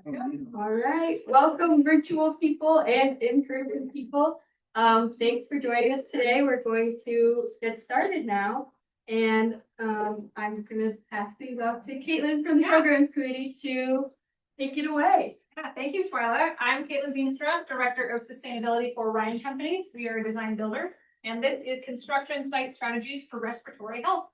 All right, welcome virtual people and in-person people. Thanks for joining us today. We're going to get started now. And I'm going to pass things off to Caitlin from the Programs Committee to take it away. Yeah, thank you, Twyla. I'm Caitlin Zeenstra, Director of Sustainability for Ryan Companies. We are a design builder, and this is Construction Site Strategies for Respiratory Health.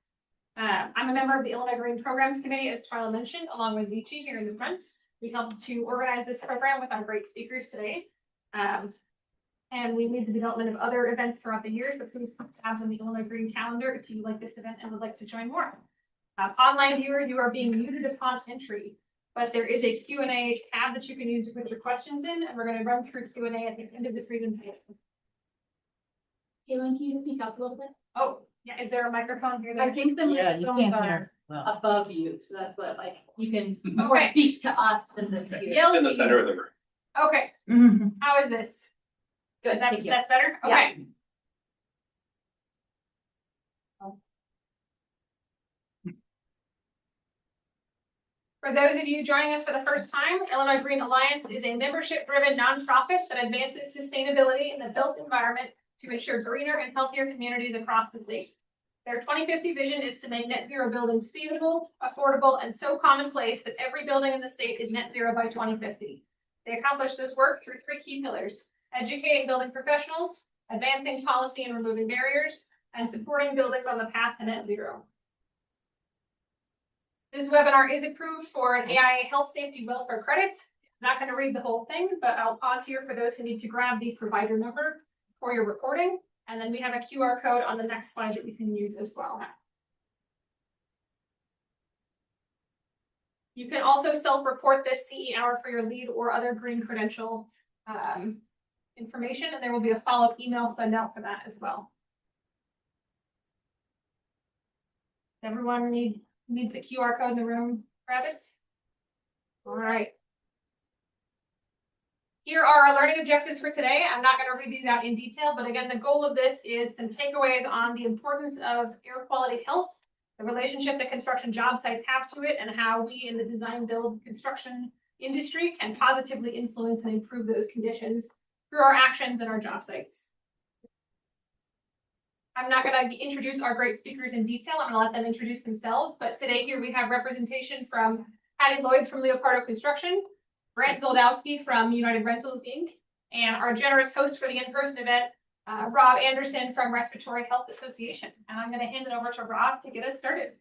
I'm a member of the Illinois Green Programs Committee, as Twyla mentioned, along with Vici here in the front. We helped to organize this program with our great speakers today. And we lead the development of other events throughout the year, so please put tabs on the Illinois Green calendar if you like this event and would like to join more. Online viewers, you are being muted upon entry, but there is a Q&A tab that you can use to put your questions in, and we're going to run through Q&A at the end of the presentation. Caitlin, can you speak up a little bit? Oh, yeah, is there a microphone here? I think the microphones are above you, so that's what, like, you can more speak to us than the Yell in the center of the room. Okay. How is this? Good, That's better? Yeah. Okay. For those of you joining us for the first time, Illinois Green Alliance is a membership-driven nonprofit that advances sustainability in the built environment to ensure greener and healthier communities across the state. Their 2050 vision is to make net zero buildings feasible, affordable, and so commonplace that every building in the state is net zero by 2050. They accomplish this work through three key pillars: educating building professionals, advancing policy and removing barriers, and supporting buildings on the path to net zero. This webinar is approved for an AIA Health Safety Welfare credit. I'm not going to read the whole thing, but I'll pause here for those who need to grab the provider number for your recording. And then we have a QR code on the next slide that we can use as well. You can also self-report this CE hour for your lead or other green credential information, and there will be a follow-up email sent out for that as well. Everyone need the QR code in the room, grab it. All right. Here are our learning objectives for today. I'm not going to read these out in detail, but again, the goal of this is some takeaways on the importance of air quality health, the relationship that construction job sites have to it, and how we in the design build construction industry can positively influence and improve those conditions through our actions and our job sites. I'm not going to introduce our great speakers in detail. I'm going to let them introduce themselves. But today here we have representation from Patty Lloyd from Leopardo Construction, Brent Zoldowski from United Rentals, Inc., and our generous host for the in-person event, Rob Anderson from Respiratory Health Association. And I'm going to hand it over to Rob to get us started.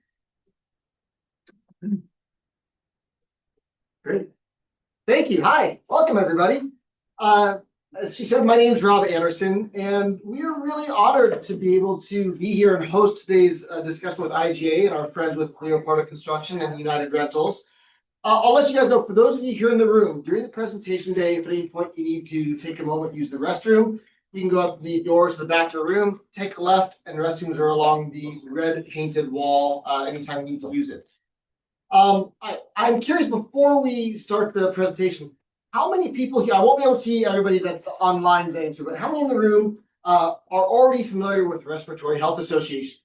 Great. Thank you. Hi. Welcome, everybody. As she said, my name is Rob Anderson, and we are really honored to be able to be here and host today's discussion with IGA and our friends with Leopardo Construction and United Rentals. I'll let you guys know, for those of you here in the room, during the presentation day, if at any point you need to take a moment, use the restroom, you can go out the doors to the back of the room, take a left, and the restrooms are along the red painted wall anytime you need to use it. I'm curious, before we start the presentation, how many people here, I won't be able to see everybody that's online's answer, but how many in the room are already familiar with Respiratory Health Association?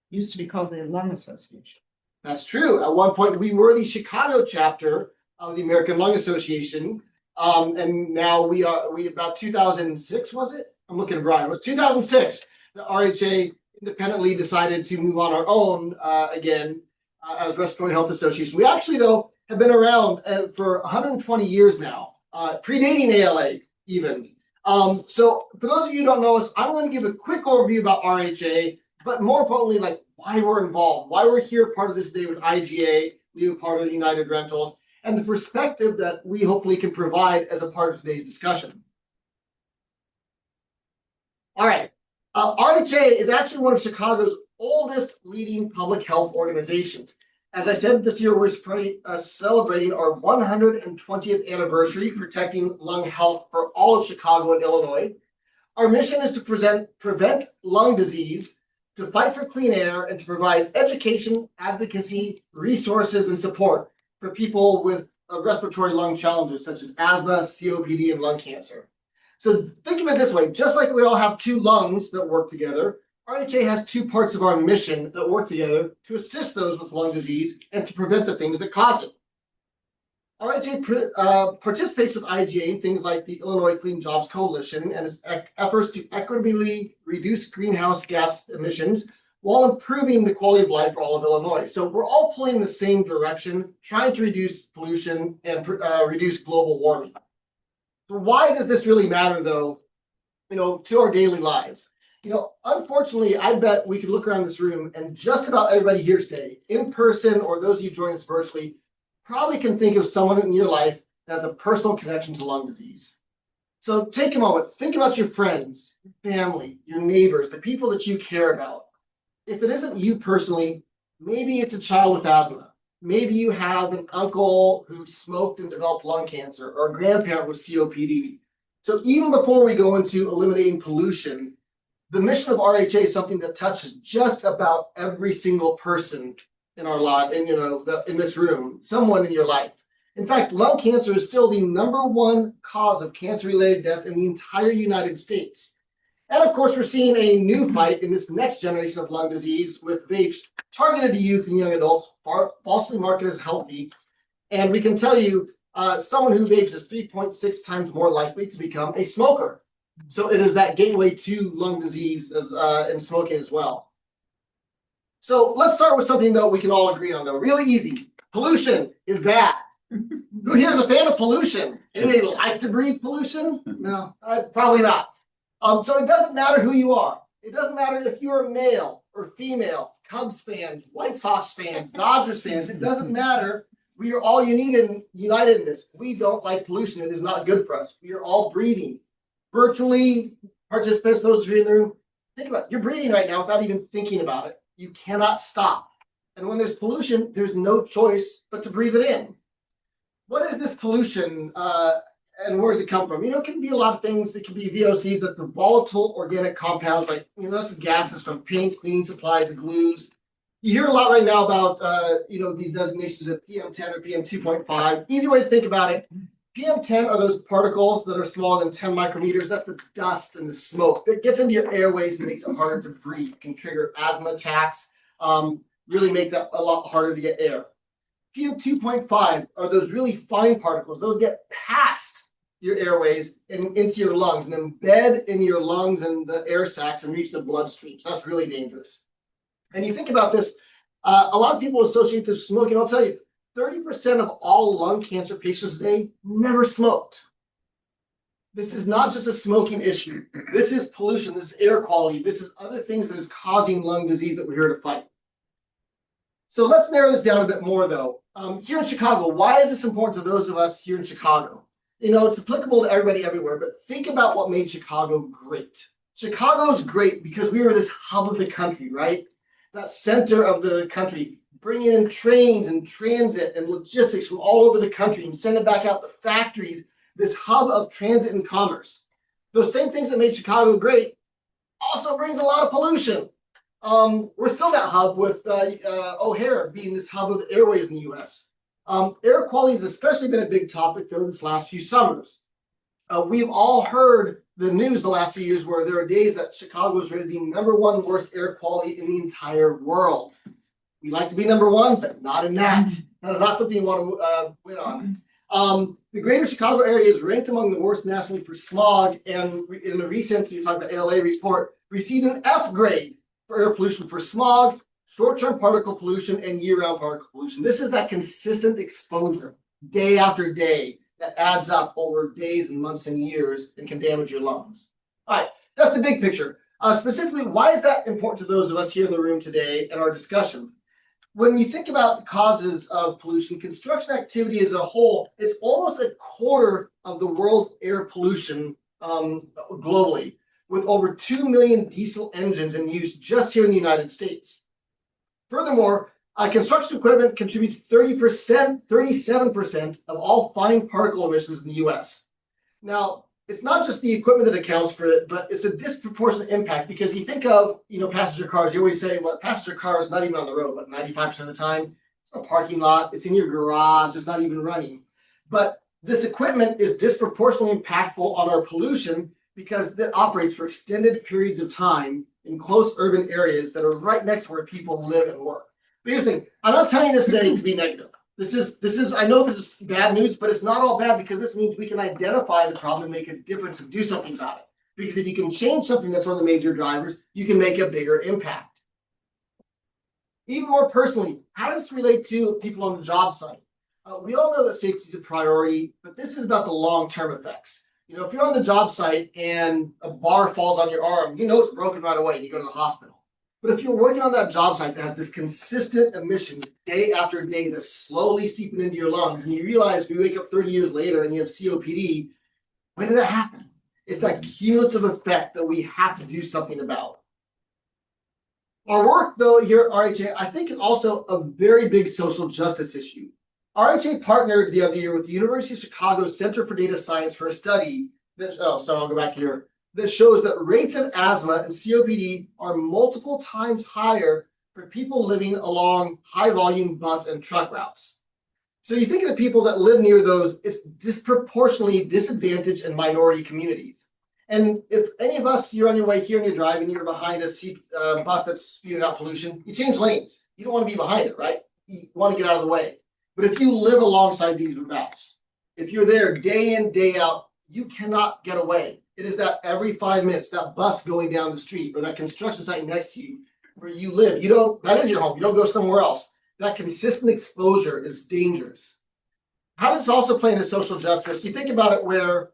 Used to be called the Lung Association. That's true. At one point, we were the Chicago chapter of the American Lung Association. And now we about 2006, was it? I'm looking at Brian. It was 2006. The RHA independently decided to move on our own again as Respiratory Health Association. We actually, though, have been around for 120 years now, predating ALA even. So for those of you who don't know us, I'm going to give a quick overview about RHA, but more importantly, like why we're involved, why we're here part of this day with IGA, Leopardo, United Rentals, and the perspective that we hopefully can provide as a part of today's discussion. All right. RHA is actually one of Chicago's oldest leading public health organizations. As I said, this year we're celebrating our 120th anniversary protecting lung health for all of Chicago and Illinois. Our mission is to prevent lung disease, to fight for clean air, and to provide education, advocacy, resources, and support for people with respiratory lung challenges such as asthma, COPD, and lung cancer. So think of it this way, just like we all have two lungs that work together, RHA has two parts of our mission that work together to assist those with lung disease and to prevent the things that cause it. RHA participates with IGA in things like the Illinois Clean Jobs Coalition and its efforts to equitably reduce greenhouse gas emissions while improving the quality of life for all of Illinois. So we're all pulling in the same direction, trying to reduce pollution and reduce global warming. So why does this really matter, though, to our daily lives? Unfortunately, I bet we could look around this room and just about everybody here today, in person or those of you joining us virtually, probably can think of someone in your life that has a personal connection to lung disease. So take a moment, think about your friends, your family, your neighbors, the people that you care about. If it isn't you personally, maybe it's a child with asthma. Maybe you have an uncle who smoked and developed lung cancer, or a grandparent with COPD. So even before we go into eliminating pollution, the mission of RHA is something that touches just about every single person in our life, and in this room, someone in your life. In fact, lung cancer is still the #1 cause of cancer-related death in the entire United States. And of course, we're seeing a new fight in this next generation of lung disease with vapes targeted to youth and young adults, falsely marketed as healthy. And we can tell you, someone who vapes is 3.6 times more likely to become a smoker. So it is that gateway to lung disease and smoking as well. So let's start with something that we can all agree on, though. Really easy. Pollution is bad. Who here is a fan of pollution? Anybody like to breathe pollution? No, probably not. So it doesn't matter who you are. It doesn't matter if you're a male or female, Cubs fans, White Sox fans, Dodgers fans. It doesn't matter. We are all united in this. We don't like pollution. It is not good for us. We are all breathing. Virtually, participants, those of you in the room, think about it. You're breathing right now without even thinking about it. You cannot stop. And when there's pollution, there's no choice but to breathe it in. What is this pollution and where does it come from? It can be a lot of things. It can be VOCs, that's the volatile organic compounds, like, that's the gases from paint, cleaning supplies, glues. You hear a lot right now about, these designations of PM10 or PM2.5. Easy way to think about it. PM10 are those particles that are smaller than 10 micrometers. That's the dust and the smoke that gets into your airways and makes it harder to breathe. It can trigger asthma attacks, really make that a lot harder to get air. PM2.5 are those really fine particles. Those get past your airways and into your lungs and embed in your lungs and the air sacs and reach the bloodstream. So that's really dangerous. And you think about this, a lot of people associate this with smoking. I'll tell you, 30% of all lung cancer patients today never smoked. This is not just a smoking issue. This is pollution, this is air quality, this is other things that is causing lung disease that we're here to fight. So let's narrow this down a bit more, though. Here in Chicago, why is this important to those of us here in Chicago? It's applicable to everybody everywhere, but think about what made Chicago great. Chicago is great because we were this hub of the country, right? That center of the country, bringing in trains and transit and logistics from all over the country and send it back out to factories, this hub of transit and commerce. Those same things that made Chicago great also brings a lot of pollution. We're still that hub with O'Hare being this hub of airways in the U.S. Air quality has especially been a big topic though this last few summers. We've all heard the news the last few years where there are days that Chicago is rated the #1 worst air quality in the entire world. We like to be #1, but not in that. That is not something you want to win on. The greater Chicago area is ranked among the worst nationally for smog, and in the recent, you talk about ALA report, received an F grade for air pollution for smog, short-term particle pollution, and year-round particle pollution. This is that consistent exposure, day after day, that adds up over days and months and years and can damage your lungs. All right, that's the big picture. Specifically, why is that important to those of us here in the room today in our discussion? When you think about causes of pollution, construction activity as a whole is almost a quarter of the world's air pollution globally, with over 2 million diesel engines in use just here in the United States. Furthermore, construction equipment contributes 37% of all fine particle emissions in the US. Now, it's not just the equipment that accounts for it, but it's a disproportionate impact because you think of, passenger cars, you always say, well, passenger car is not even on the road, but 95% of the time, it's in a parking lot, it's in your garage, it's not even running. But this equipment is disproportionately impactful on our pollution because it operates for extended periods of time in close urban areas that are right next to where people live and work. But here's the thing, I'm not telling you this today to be negative. I know this is bad news, but it's not all bad because this means we can identify the problem and make a difference and do something about it. Because if you can change something that's one of the major drivers, you can make a bigger impact. Even more personally, how does this relate to people on the job site? We all know that safety is a priority, but this is about the long-term effects. You know, if you're on the job site and a bar falls on your arm, you know it's broken right away and you go to the hospital. But if you're working on that job site that has this consistent emission day after day that's slowly seeping into your lungs, and you realize you wake up 30 years later and you have COPD, when did that happen? It's that cumulative effect that we have to do something about. Our work, though, here at RHA, I think is also a very big social justice issue. RHA partnered the other year with the University of Chicago's Center for Data Science for a study that, I'll go back here, that shows that rates of asthma and COPD are multiple times higher for people living along high volume bus and truck routes. So you think of the people that live near those, it's disproportionately disadvantaged and minority communities. And if any of us, you're on your way here and you're driving, you're behind a bus that's spewing out pollution, you change lanes. You don't want to be behind it, right? You want to get out of the way. But if you live alongside these routes, if you're there day in, day out, you cannot get away. It is that every 5 minutes, that bus going down the street or that construction site next to you where you live, that is your home. You don't go somewhere else. That consistent exposure is dangerous. How does this also play into social justice? You think about it where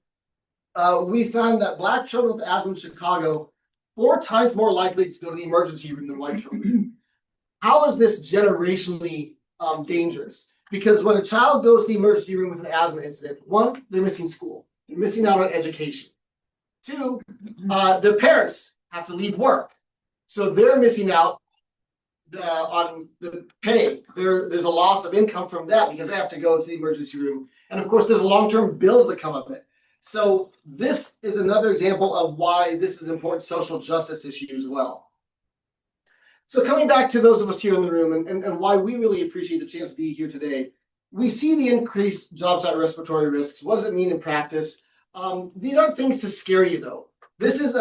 we found that Black children with asthma in Chicago 4 times more likely to go to the emergency room than white children. How is this generationally dangerous? Because when a child goes to the emergency room with an asthma incident, 1, they're missing school. They're missing out on education. 2, their parents have to leave work. So they're missing out on the pay. There's a loss of income from that because they have to go to the emergency room. And of course, there's long-term bills that come of it. So this is another example of why this is an important social justice issue as well. So coming back to those of us here in the room and why we really appreciate the chance to be here today, we see the increased job site respiratory risks. What does it mean in practice? These aren't things to scare you, though. This is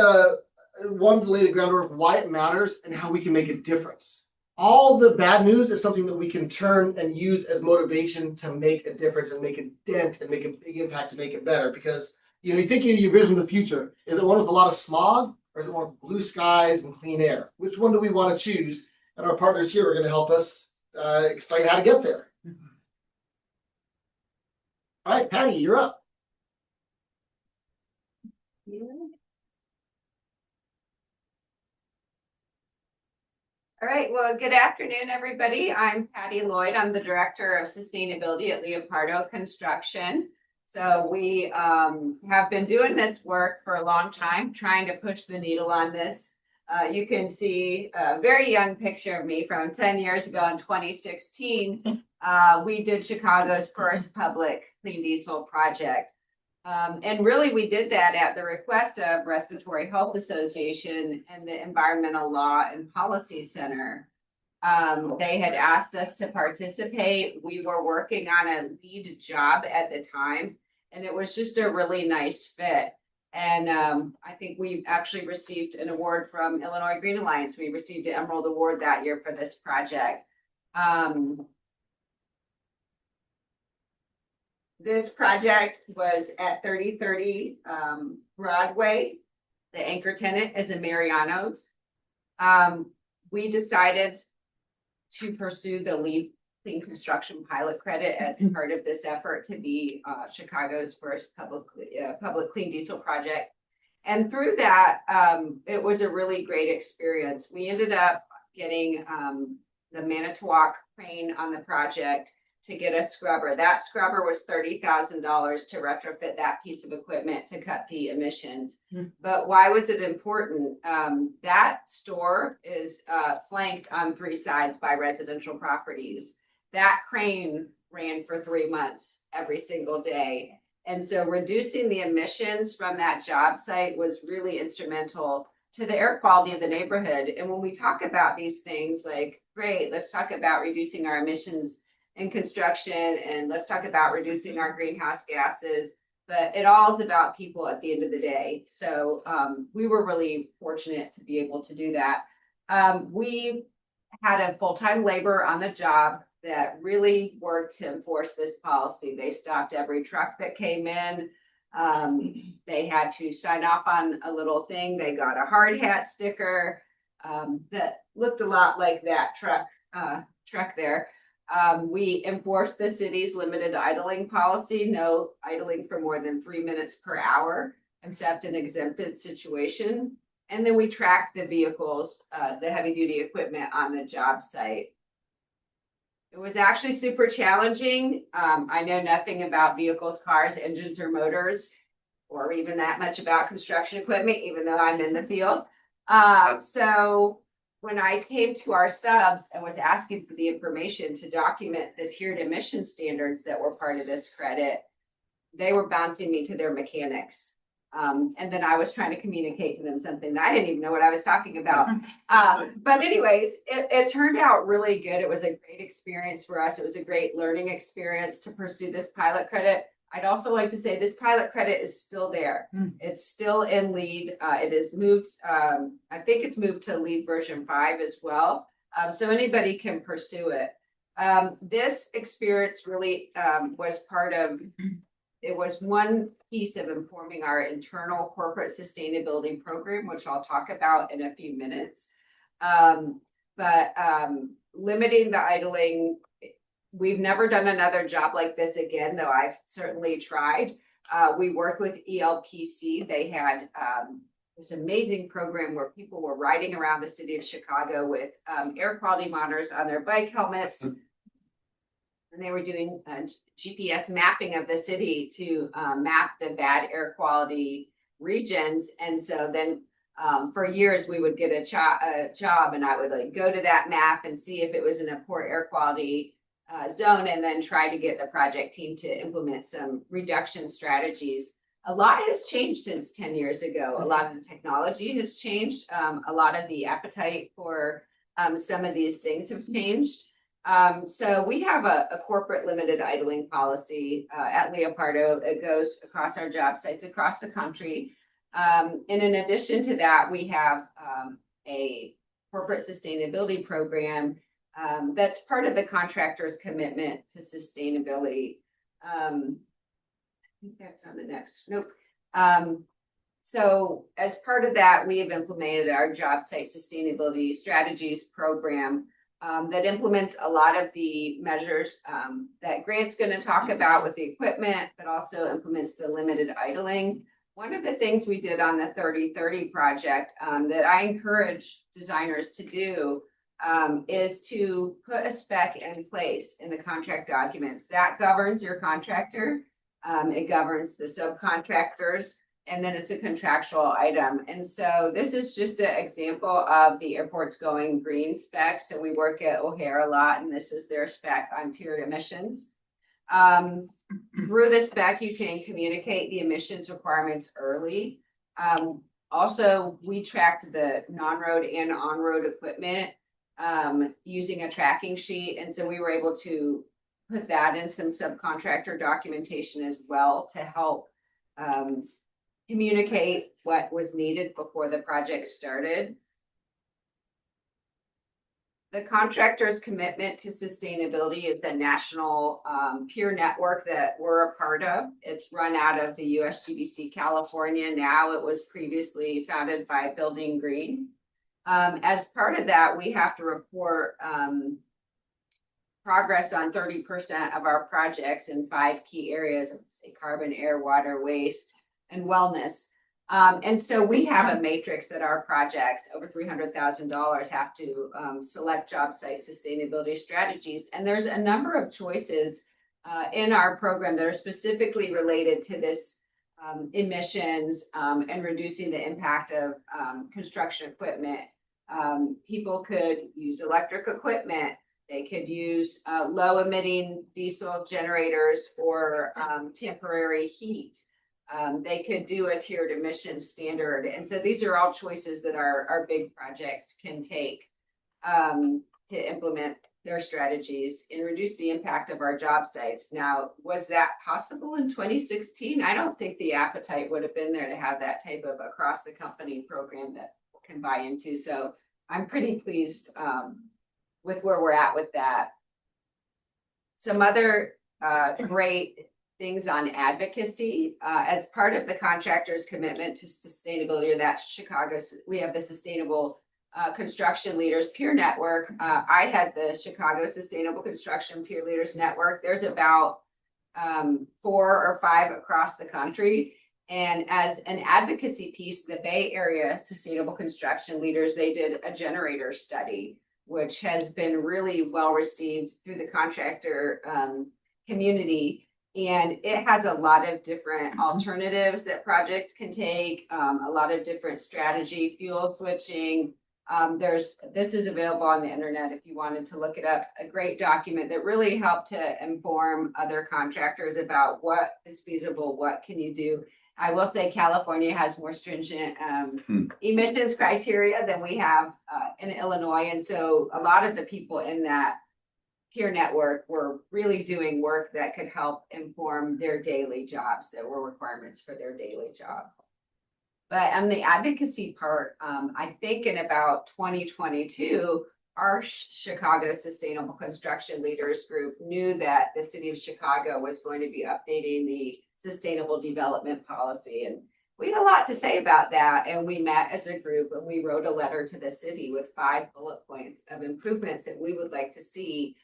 one to lay the groundwork why it matters and how we can make a difference. All the bad news is something that we can turn and use as motivation to make a difference and make a dent and make a big impact to make it better. Because you think of your vision of the future. Is it one with a lot of smog or is it one with blue skies and clean air? Which one do we want to choose? And our partners here are going to help us explain how to get there. All right, Patty, you're up. All right, well, good afternoon, everybody. I'm Patty Lloyd. I'm the Director of Sustainability at Leopardo Construction. So we have been doing this work for a long time, trying to push the needle on this. You can see a very young picture of me from 10 years ago in 2016. We did Chicago's first public clean diesel project. And really, we did that at the request of Respiratory Health Association and the Environmental Law and Policy Center. They had asked us to participate. We were working on a lead job at the time, and it was just a really nice fit. And I think we actually received an award from Illinois Green Alliance. We received the Emerald Award that year for this project. This project was at 3030 Broadway. The anchor tenant is in Mariano's. We decided to pursue the LEED Clean Construction Pilot Credit as part of this effort to be Chicago's first public clean diesel project. And through that, it was a really great experience. We ended up getting the Manitowoc crane on the project to get a scrubber. That scrubber was $30,000 to retrofit that piece of equipment to cut the emissions. But why was it important? That store is flanked on 3 sides by residential properties. That crane ran for 3 months every single day. And so reducing the emissions from that job site was really instrumental to the air quality of the neighborhood. And when we talk about these things, like, great, let's talk about reducing our emissions in construction, and let's talk about reducing our greenhouse gases, but it all is about people at the end of the day. So we were really fortunate to be able to do that. We had a full-time labor on the job. that really worked to enforce this policy. They stopped every truck that came in. They had to sign off on a little thing. They got a hard hat sticker that looked a lot like that truck there. We enforced the city's limited idling policy, no idling for more than 3 minutes per hour, except in exempted situation. And then we tracked the vehicles, the heavy duty equipment on the job site. It was actually super challenging. I know nothing about vehicles, cars, engines, or motors, or even that much about construction equipment, even though I'm in the field. So when I came to our subs and was asking for the information to document the tiered emission standards that were part of this credit, they were bouncing me to their mechanics. And then I was trying to communicate to them something that I didn't even know what I was talking about. But anyways, it turned out really good. It was a great experience for us. It was a great learning experience to pursue this pilot credit. I'd also like to say this pilot credit is still there. It's still in LEED. It is moved, I think it's moved to LEED version 5 as well. So anybody can pursue it. This experience really was part of, it was one piece of informing our internal corporate sustainability program, which I'll talk about in a few minutes. But limiting the idling, we've never done another job like this again, though I've certainly tried. We worked with ELPC. They had this amazing program where people were riding around the city of Chicago with air quality monitors on their bike helmets. And they were doing GPS mapping of the city to map the bad air quality regions. And so then for years we would get a job and I would like go to that map and see if it was in a poor air quality zone and then try to get the project team to implement some reduction strategies. A lot has changed since 10 years ago. A lot of the technology has changed. A lot of the appetite for some of these things have changed. So we have a corporate limited idling policy at Leopardo. It goes across our job sites across the country. And in addition to that, we have a corporate sustainability program that's part of the contractor's commitment to sustainability. I think that's on the next. Nope. So as part of that, we have implemented our job site sustainability strategies program that implements a lot of the measures that Grant's going to talk about with the equipment, but also implements the limited idling. One of the things we did on the 3030 project that I encourage designers to do is to put a spec in place in the contract documents that governs your contractor. It governs the subcontractors, and then it's a contractual item. And so this is just an example of the airport's going green spec. So we work at O'Hare a lot, and this is their spec on tiered emissions. Through the spec, you can communicate the emissions requirements early. Also, we tracked the non-road and on-road equipment using a tracking sheet. And so we were able to put that in some subcontractor documentation as well to help communicate what was needed before the project started. The contractor's commitment to sustainability is a national peer network that we're a part of. It's run out of the USGBC California now. It was previously founded by Building Green. As part of that, we have to report progress on 30% of our projects in 5 key areas, say carbon, air, water, waste, and wellness. And so we have a matrix that our projects over $300,000 have to select job site sustainability strategies. And there's a number of choices in our program that are specifically related to this emissions and reducing the impact of construction equipment. People could use electric equipment. They could use low emitting diesel generators or temporary heat. They could do a tiered emission standard. And so these are all choices that our big projects can take to implement their strategies and reduce the impact of our job sites. Now, was that possible in 2016? I don't think the appetite would have been there to have that type of across the company program that people can buy into. So I'm pretty pleased with where we're at with that. Some other great things on advocacy, as part of the contractor's commitment to sustainability, or that we have the Sustainable Construction Leaders Peer Network. I had the Chicago Sustainable Construction Peer Leaders Network. There's about 4 or 5 across the country. And as an advocacy piece, the Bay Area Sustainable Construction Leaders, they did a generator study, which has been really well received through the contractor community. And it has a lot of different alternatives that projects can take, a lot of different strategy, fuel switching. This is available on the internet if you wanted to look it up, a great document that really helped to inform other contractors about what is feasible, what can you do. I will say California has more stringent emissions criteria than we have in Illinois. And so a lot of the people in that peer network were really doing work that could help inform their daily jobs, that were requirements for their daily jobs. But on the advocacy part, I think in about 2022, our Chicago Sustainable Construction Leaders Group knew that the city of Chicago was going to be updating the Sustainable Development Policy. And we had a lot to say about that. And we met as a group and we wrote a letter to the city with 5 bullet points of improvements that we would like to see.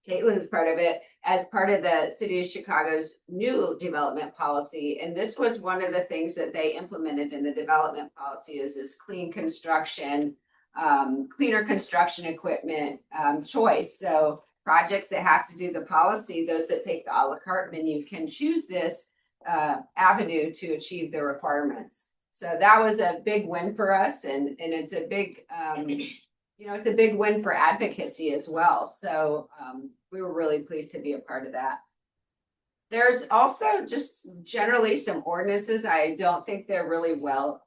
Caitlin's part of it as part of the city of Chicago's new development policy. And this was one of the things that they implemented in the development policy is this clean construction, cleaner construction equipment choice. So projects that have to do the policy, those that take the a la carte menu can choose this avenue to achieve their requirements. So that was a big win for us. And it's a big, it's a big win for advocacy as well. So we were really pleased to be a part of that. There's also just generally some ordinances. I don't think they're really well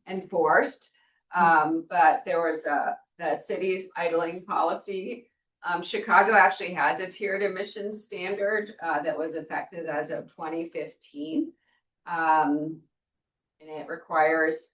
enforced, but there was the city's idling policy. Chicago actually has a tiered emissions standard that was effective as of 2015. And it requires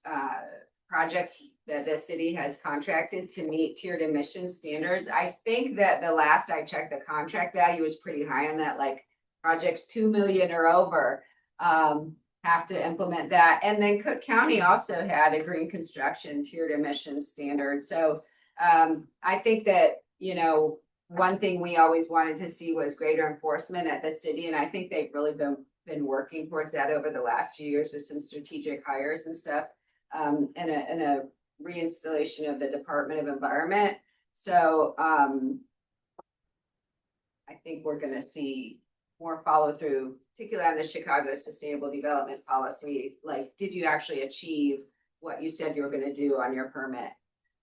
projects that the city has contracted to meet tiered emissions standards. I think that the last I checked, the contract value was pretty high on that, like projects 2 million or over have to implement that. And then Cook County also had a green construction tiered emissions standard. So I think that, one thing we always wanted to see was greater enforcement at the city. And I think they've really been working towards that over the last few years with some strategic hires and stuff, and a reinstallation of the Department of Environment. So I think we're going to see more follow through, particularly on the Chicago Sustainable Development Policy. Like, did you actually achieve what you said you were going to do on your permit?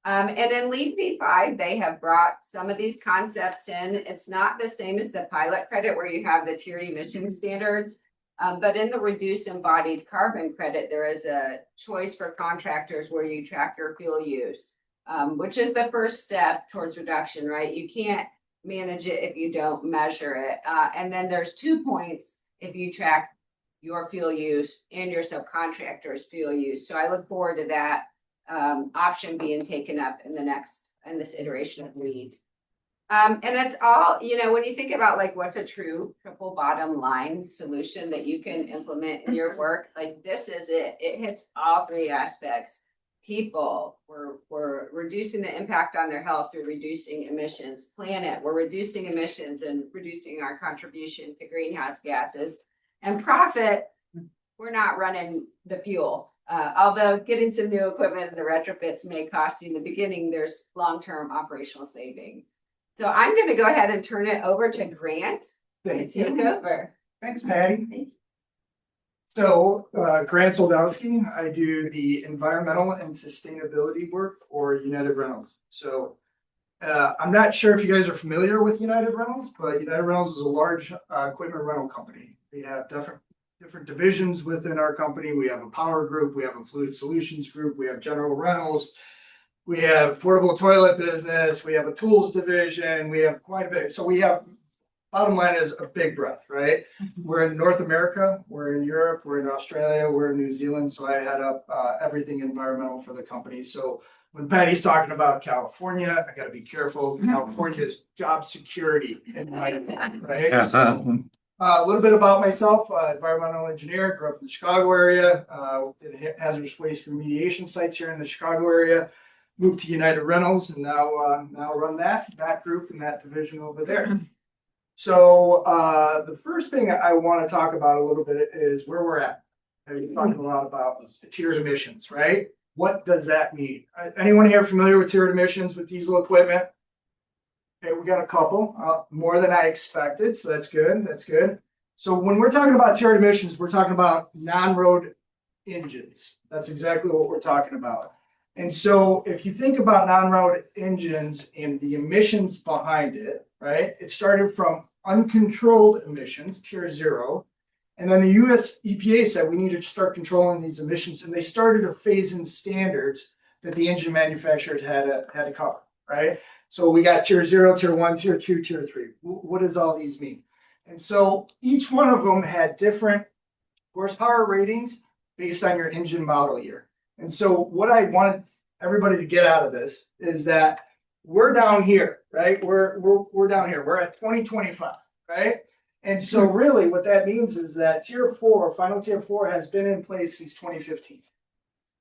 And in LEED V5, they have brought some of these concepts in. It's not the same as the pilot credit where you have the tiered emission standards. But in the reduced embodied carbon credit, there is a choice for contractors where you track your fuel use, which is the first step towards reduction, right? You can't manage it if you don't measure it. And then there's 2 points if you track your fuel use and your subcontractor's fuel use. So I look forward to that option being taken up in this iteration of LEED. And it's all, when you think about like what's a true triple bottom line solution that you can implement in your work, like this is it. It hits all 3 aspects. People, we're reducing the impact on their health through reducing emissions. Planet, we're reducing emissions and reducing our contribution to greenhouse gases. And profit, we're not running the fuel. Although getting some new equipment and the retrofits may cost you in the beginning, there's long-term operational savings. So I'm going to go ahead and turn it over to Grant to take over. Thanks, Patty. So Grant Soldowski, I do the environmental and sustainability work for United Rentals. So I'm not sure if you guys are familiar with United Rentals, but United Rentals is a large equipment rental company. We have different divisions within our company. We have a power group, we have a fluid solutions group, we have general rentals, we have portable toilet business, we have a tools division, we have quite a bit. So we have, bottom line is a big breadth, right? We're in North America, we're in Europe, we're in Australia, we're in New Zealand. So I head up everything environmental for the company. So when Patty's talking about California, I gotta be careful. California's job security in my, right? So, a little bit about myself, environmental engineer, grew up in the Chicago area, did hazardous waste remediation sites here in the Chicago area, moved to United Rentals and now run that group and that division over there. So the first thing I want to talk about a little bit is where we're at. I've been talking a lot about the tiered emissions, right? What does that mean? Anyone here familiar with tiered emissions with diesel equipment? Okay, we got a couple, more than I expected, so that's good. That's good. So when we're talking about tiered emissions, we're talking about non-road engines. That's exactly what we're talking about. And so if you think about non-road engines and the emissions behind it, right? It started from uncontrolled emissions, tier 0. And then the US EPA said we need to start controlling these emissions. And they started to phase in standards that the engine manufacturers had to cover, right? So we got tier 0, tier 1, tier 2, tier 3. What does all these mean? And so each one of them had different horsepower ratings based on your engine model year. And so what I wanted everybody to get out of this is that we're down here, right? We're down here. We're at 2025, right? And so really what that means is that tier 4, final tier 4 has been in place since 2015.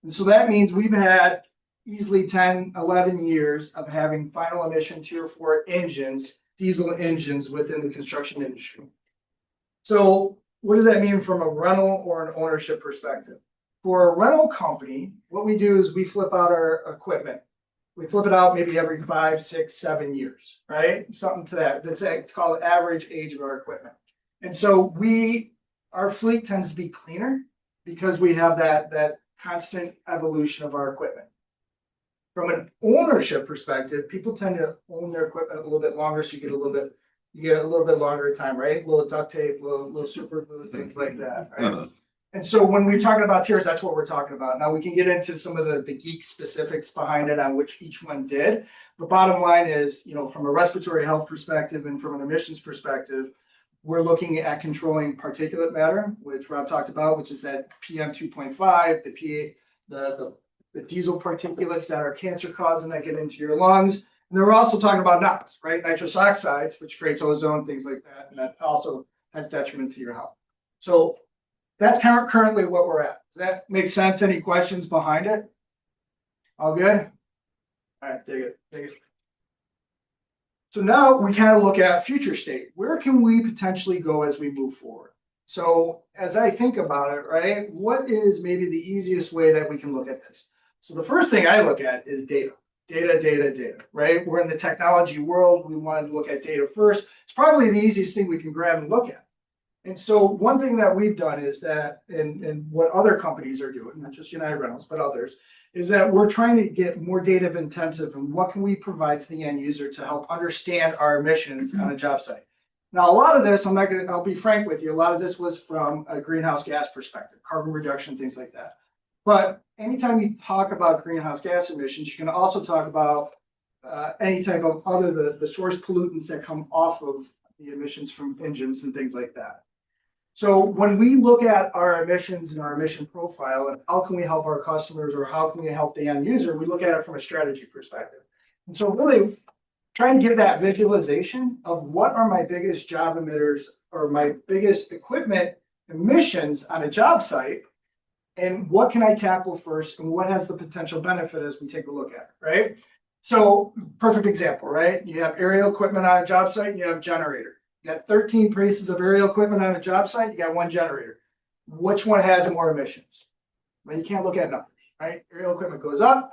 And so that means we've had easily 10, 11 years of having final emission tier 4 engines, diesel engines within the construction industry. So what does that mean from a rental or an ownership perspective? For a rental company, what we do is we flip out our equipment. We flip it out maybe every 5, 6, 7 years, right? Something to that. It's called average age of our equipment. And so our fleet tends to be cleaner because we have that constant evolution of our equipment. From an ownership perspective, people tend to own their equipment a little bit longer, so you get a little bit longer time, right? A little duct tape, little super glue, things like that, right? And so when we're talking about tiers, that's what we're talking about. Now we can get into some of the geek specifics behind it on which each one did. But bottom line is, from a respiratory health perspective and from an emissions perspective, we're looking at controlling particulate matter, which Rob talked about, which is that PM 2.5, the diesel particulates that are cancer causing that get into your lungs. And then we're also talking about NOx, right? Nitrous oxides, which creates ozone, things like that. And that also has detriment to your health. So that's currently what we're at. Does that make sense? Any questions behind it? All good? All right, dig it. So now we kind of look at future state. Where can we potentially go as we move forward? So as I think about it, right, what is maybe the easiest way that we can look at this? So the first thing I look at is data, right? We're in the technology world. We wanted to look at data first. It's probably the easiest thing we can grab and look at. And so one thing that we've done is that, and what other companies are doing, not just United Rentals, but others, is that we're trying to get more data intensive and what can we provide to the end user to help understand our emissions on a job site. Now, a lot of this, I'll be frank with you, a lot of this was from a greenhouse gas perspective, carbon reduction, things like that. But anytime you talk about greenhouse gas emissions, you can also talk about any type of the source pollutants that come off of the emissions from engines and things like that. So when we look at our emissions and our emission profile and how can we help our customers or how can we help the end user, we look at it from a strategy perspective. And so really trying to give that visualization of what are my biggest job emitters or my biggest equipment emissions on a job site and what can I tackle first and what has the potential benefit as we take a look at it, right? So perfect example, right? You have aerial equipment on a job site and you have a generator. You got 13 pieces of aerial equipment on a job site, you got one generator. Which one has more emissions? Well, you can't look at numbers, right? Aerial equipment goes up,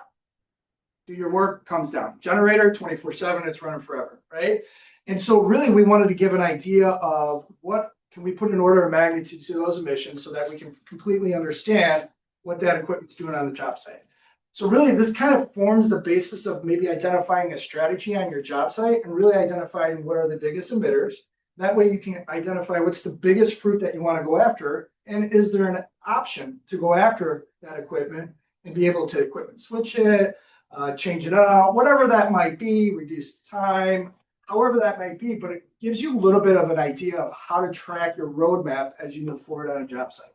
do your work, comes down. Generator, 24/7, it's running forever, right? And so really we wanted to give an idea of what can we put an order of magnitude to those emissions so that we can completely understand what that equipment's doing on the job site. So really this kind of forms the basis of maybe identifying a strategy on your job site and really identifying what are the biggest emitters. That way you can identify what's the biggest fruit that you want to go after, and is there an option to go after that equipment and be able to equipment switch it, change it out, whatever that might be, reduce the time, however that might be, but it gives you a little bit of an idea of how to track your roadmap as you move forward on a job site.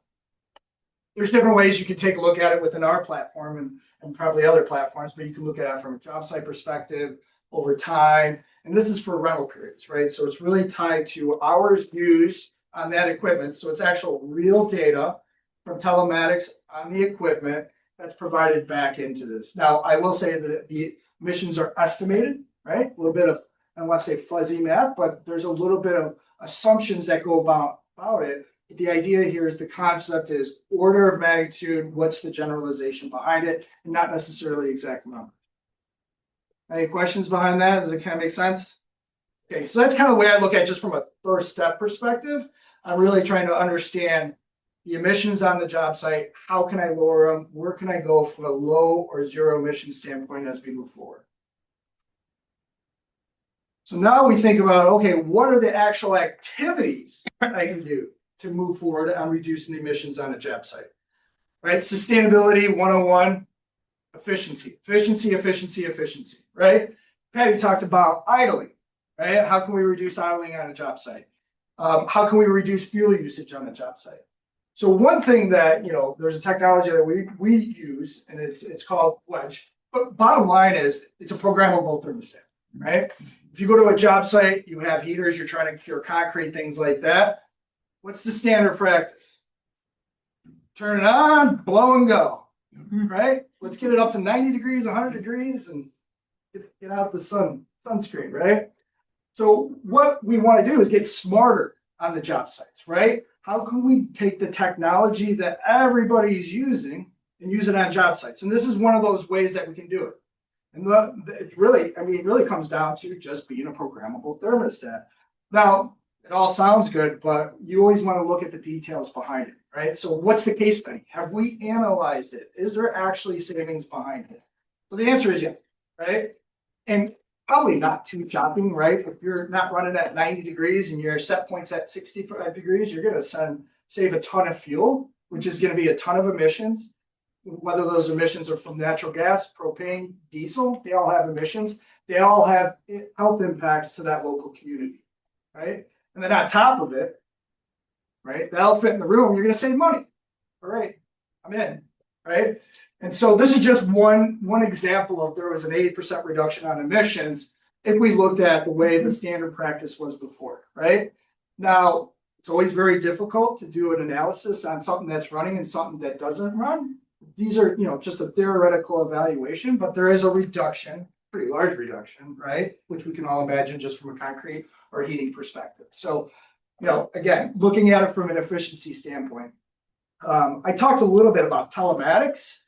There's different ways you can take a look at it within our platform, and probably other platforms, but you can look at it from a job site perspective over time. And this is for rental periods, right? So it's really tied to hours used on that equipment. So it's actual real data from telematics on the equipment that's provided back into this. Now, I will say that the emissions are estimated, right? A little bit of, I don't want to say fuzzy math, but there's a little bit of assumptions that go about it. The idea here is the concept is order of magnitude, what's the generalization behind it, and not necessarily exact numbers. Any questions behind that? Does it kind of make sense? Okay, so that's kind of the way I look at it just from a first step perspective. I'm really trying to understand the emissions on the job site. How can I lower them? Where can I go from a low or zero emission standpoint as we move forward? So now we think about, okay, what are the actual activities I can do to move forward on reducing the emissions on a job site? Right? Sustainability 101. Efficiency, efficiency, efficiency, efficiency, right? Patty talked about idling, right? How can we reduce idling on a job site? How can we reduce fuel usage on a job site? So one thing that, there's a technology that we use, and it's called Wedge. But bottom line is, it's a programmable thermostat, right? If you go to a job site, you have heaters, you're trying to cure concrete, things like that. What's the standard practice? Turn it on, blow and go. Right? Let's get it up to 90 degrees, 100 degrees, and get out the sunscreen, right? So what we want to do is get smarter on the job sites, right? How can we take the technology that everybody's using and use it on job sites? And this is one of those ways that we can do it. And it really comes down to just being a programmable thermostat. Now, it all sounds good, but you always want to look at the details behind it, right? So what's the case study? Have we analyzed it? Is there actually savings behind it? So the answer is yes, right? And probably not too shocking, right? If you're not running at 90 degrees and your set point's at 65 degrees, you're going to save a ton of fuel, which is going to be a ton of emissions. Whether those emissions are from natural gas, propane, diesel, they all have emissions. They all have health impacts to that local community, right? And then on top of it, right, the elephant in the room, you're going to save money. All right, I'm in, right? And so this is just one example of there was an 80% reduction on emissions if we looked at the way the standard practice was before, right? Now, it's always very difficult to do an analysis on something that's running and something that doesn't run. These are, just a theoretical evaluation, but there is a reduction, pretty large reduction, right? Which we can all imagine just from a concrete or heating perspective. So, again, looking at it from an efficiency standpoint, I talked a little bit about telematics,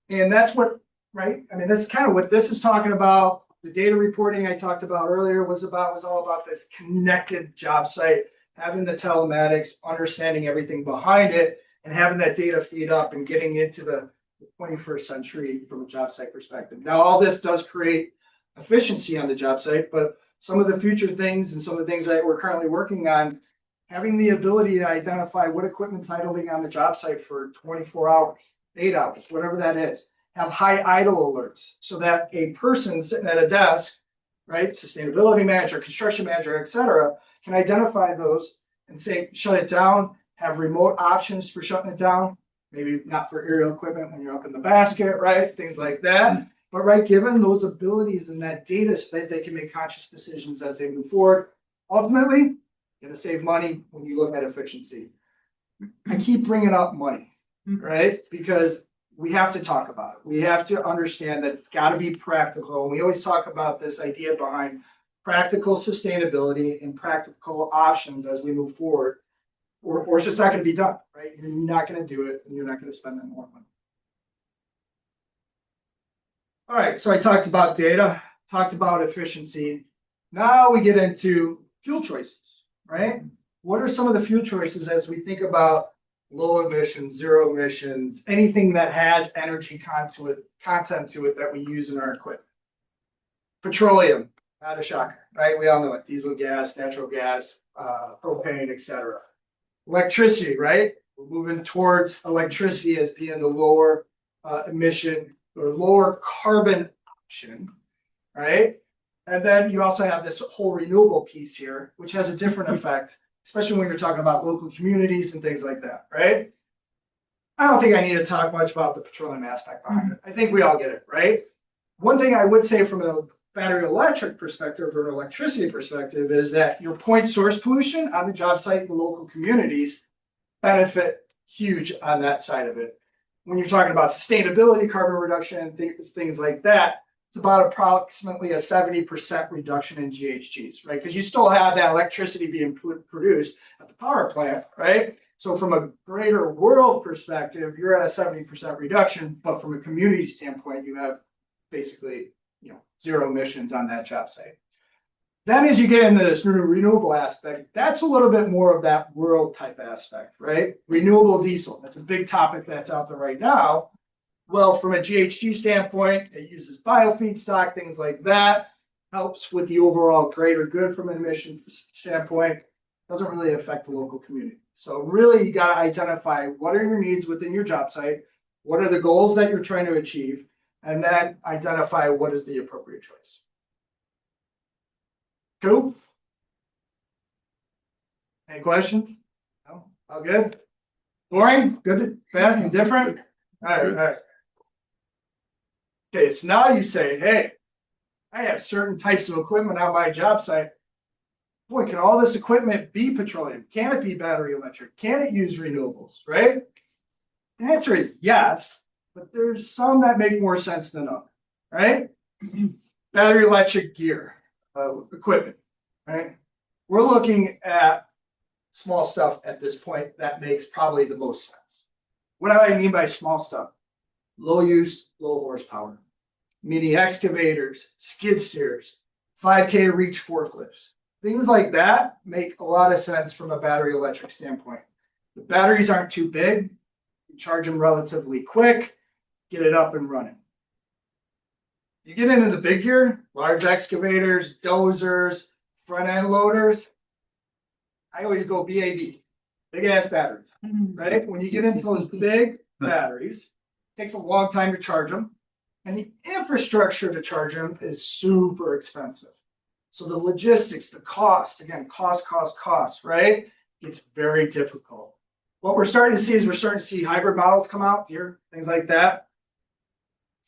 and that's what, right? I mean, that's kind of what this is talking about. The data reporting I talked about earlier was all about this connected job site, having the telematics, understanding everything behind it, and having that data feed up and getting into the 21st century from a job site perspective. Now, all this does create efficiency on the job site, but some of the future things and some of the things that we're currently working on, having the ability to identify what equipment's idling on the job site for 24 hours, 8 hours, whatever that is, have high idle alerts so that a person sitting at a desk, right, sustainability manager, construction manager, et cetera, can identify those and say, shut it down, have remote options for shutting it down, maybe not for aerial equipment when you're up in the basket, right, things like that. But right, given those abilities and that data so that they can make conscious decisions as they move forward, ultimately, going to save money when you look at efficiency. I keep bringing up money, right? Because we have to talk about it. We have to understand that it's got to be practical. And we always talk about this idea behind practical sustainability and practical options as we move forward, or it's just not going to be done, right? You're not going to do it, and you're not going to spend that more money. All right, so I talked about data, talked about efficiency. Now we get into fuel choices, right? What are some of the fuel choices as we think about low emissions, zero emissions, anything that has energy content to it that we use in our equipment? Petroleum, not a shocker, right? We all know it, diesel gas, natural gas, propane, etc. Electricity, right? We're moving towards electricity as being the lower emission or lower carbon option, right? And then you also have this whole renewable piece here, which has a different effect, especially when you're talking about local communities and things like that, right? I don't think I need to talk much about the petroleum aspect behind it. I think we all get it, right? One thing I would say from a battery electric perspective or an electricity perspective is that your point source pollution on the job site and the local communities benefit huge on that side of it. When you're talking about sustainability, carbon reduction, things like that, it's about approximately a 70% reduction in GHGs, right? Because you still have that electricity being produced at the power plant, right? So from a greater world perspective, you're at a 70% reduction, but from a community standpoint, you have basically, zero emissions on that job site. Then as you get into this renewable aspect, that's a little bit more of that world type aspect, right? Renewable diesel, that's a big topic that's out there right now. Well, from a GHG standpoint, it uses biofeedstock, things like that, helps with the overall greater good from an emission standpoint, doesn't really affect the local community. So really, you got to identify what are your needs within your job site, what are the goals that you're trying to achieve, and then identify what is the appropriate choice. Cool? Any questions? No? All good? Boring? Good? Bad? Indifferent? All right, all right. Okay, so now you say, hey, I have certain types of equipment on my job site. Boy, can all this equipment be petroleum? Can it be battery electric? Can it use renewables, right? The answer is yes, but there's some that make more sense than others, right? Battery electric gear, equipment, right? We're looking at small stuff at this point that makes probably the most sense. What do I mean by small stuff? Low use, low horsepower. Mini excavators, skid steers, 5K reach forklifts. Things like that make a lot of sense from a battery electric standpoint. The batteries aren't too big. You charge them relatively quick, get it up and running. You get into the big gear, large excavators, dozers, front end loaders. I always go BAB, big ass batteries, right? When you get into those big batteries, it takes a long time to charge them. And the infrastructure to charge them is super expensive. So the logistics, the cost, again, cost, right? It's very difficult. What we're starting to see is we're starting to see hybrid models come out here, things like that.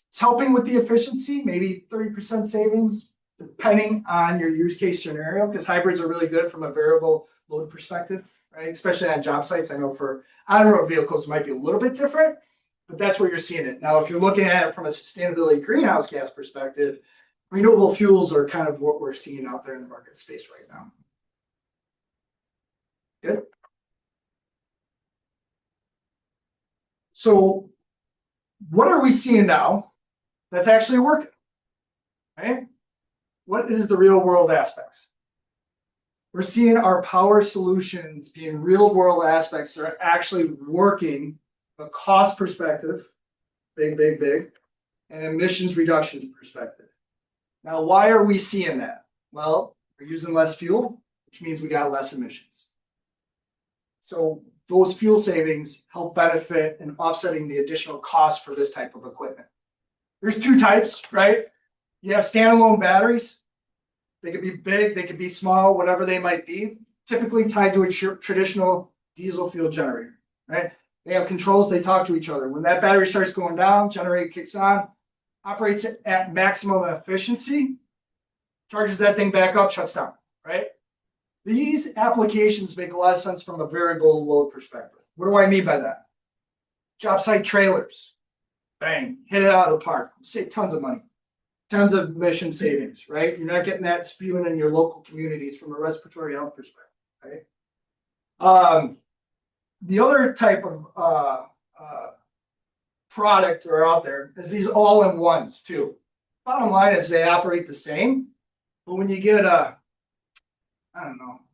It's helping with the efficiency, maybe 30% savings, depending on your use case scenario, because hybrids are really good from a variable load perspective, right? Especially on job sites. I know for on-road vehicles, it might be a little bit different, but that's where you're seeing it. Now, if you're looking at it from a sustainability greenhouse gas perspective, renewable fuels are kind of what we're seeing out there in the market space right now. Good. So what are we seeing now that's actually working, right? What is the real world aspects? We're seeing our power solutions being real world aspects that are actually working from a cost perspective, big, and emissions reduction perspective. Now, why are we seeing that? Well, we're using less fuel, which means we got less emissions. So those fuel savings help benefit in offsetting the additional cost for this type of equipment. There's two types, right? You have standalone batteries. They could be big, they could be small, whatever they might be, typically tied to a traditional diesel fuel generator, right? They have controls, they talk to each other. When that battery starts going down, generator kicks on, operates at maximum efficiency, charges that thing back up, shuts down, right? These applications make a lot of sense from a variable load perspective. What do I mean by that? Job site trailers, bang, hit it out of the park, save tons of money, tons of emission savings, right? You're not getting that spewing in your local communities from a respiratory health perspective, right? The other type of product that are out there is these all-in-ones too. Bottom line is they operate the same, but when you get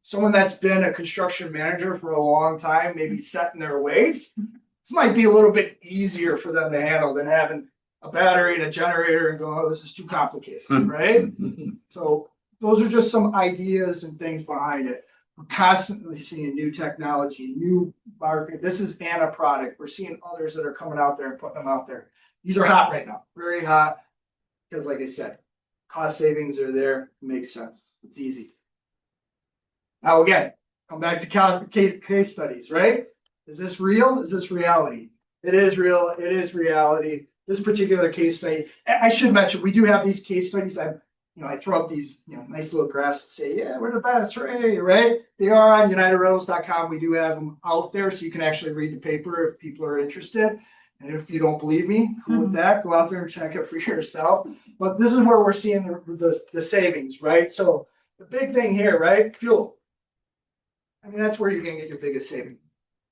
someone that's been a construction manager for a long time, maybe set in their ways, this might be a little bit easier for them to handle than having a battery and a generator and go, oh, this is too complicated, right? So those are just some ideas and things behind it. We're constantly seeing new technology, new market. This is Anna product. We're seeing others that are coming out there and putting them out there. These are hot right now, very hot, because like I said, cost savings are there. It makes sense. It's easy. Now, again, come back to case studies, right? Is this real? Is this reality? It is real. It is reality. This particular case study, I should mention, we do have these case studies. I throw up these, nice little graphs that say, yeah, we're the best, hooray, right? They are on unitedrentals.com. We do have them out there so you can actually read the paper if people are interested. And if you don't believe me, cool with that, go out there and check it for yourself. But this is where we're seeing the savings, right? So the big thing here, right? Fuel. I mean, that's where you're going to get your biggest saving.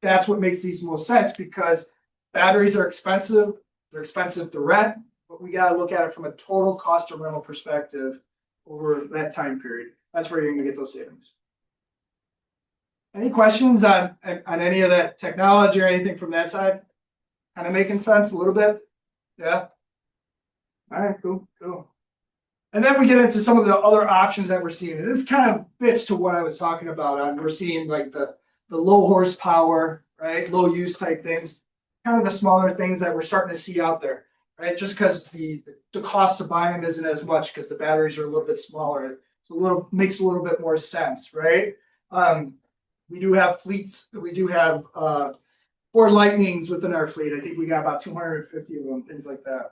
That's what makes these most sense because batteries are expensive. They're expensive to rent, but we got to look at it from a total cost of rental perspective over that time period. That's where you're going to get those savings. Any questions on any of that technology or anything from that side? Kind of making sense a little bit? Yeah. All right, cool. And then we get into some of the other options that we're seeing. And this kind of fits to what I was talking about. We're seeing like the low horsepower, right? Low use type things, kind of the smaller things that we're starting to see out there, right? Just because the cost to buy them isn't as much because the batteries are a little bit smaller. Makes a little bit more sense, right? We do have fleets. We do have Ford Lightnings within our fleet. I think we got about 250 of them, things like that.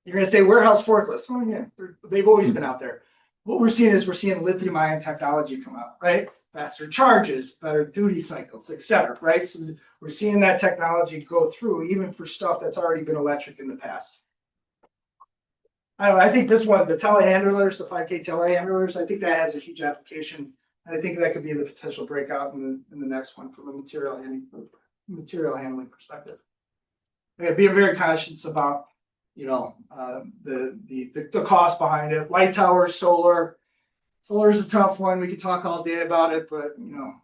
You're going to say warehouse forklifts. Oh, yeah, they've always been out there. What we're seeing is lithium-ion technology come out, right? Faster charges, better duty cycles, et cetera, right? So we're seeing that technology go through even for stuff that's already been electric in the past. I think this one, the telehandlers, the 5K telehandlers, I think that has a huge application. And I think that could be the potential breakout in the next one from a material handling perspective. Being very conscious about the cost behind it. Light towers, solar. Solar is a tough one. We could talk all day about it, but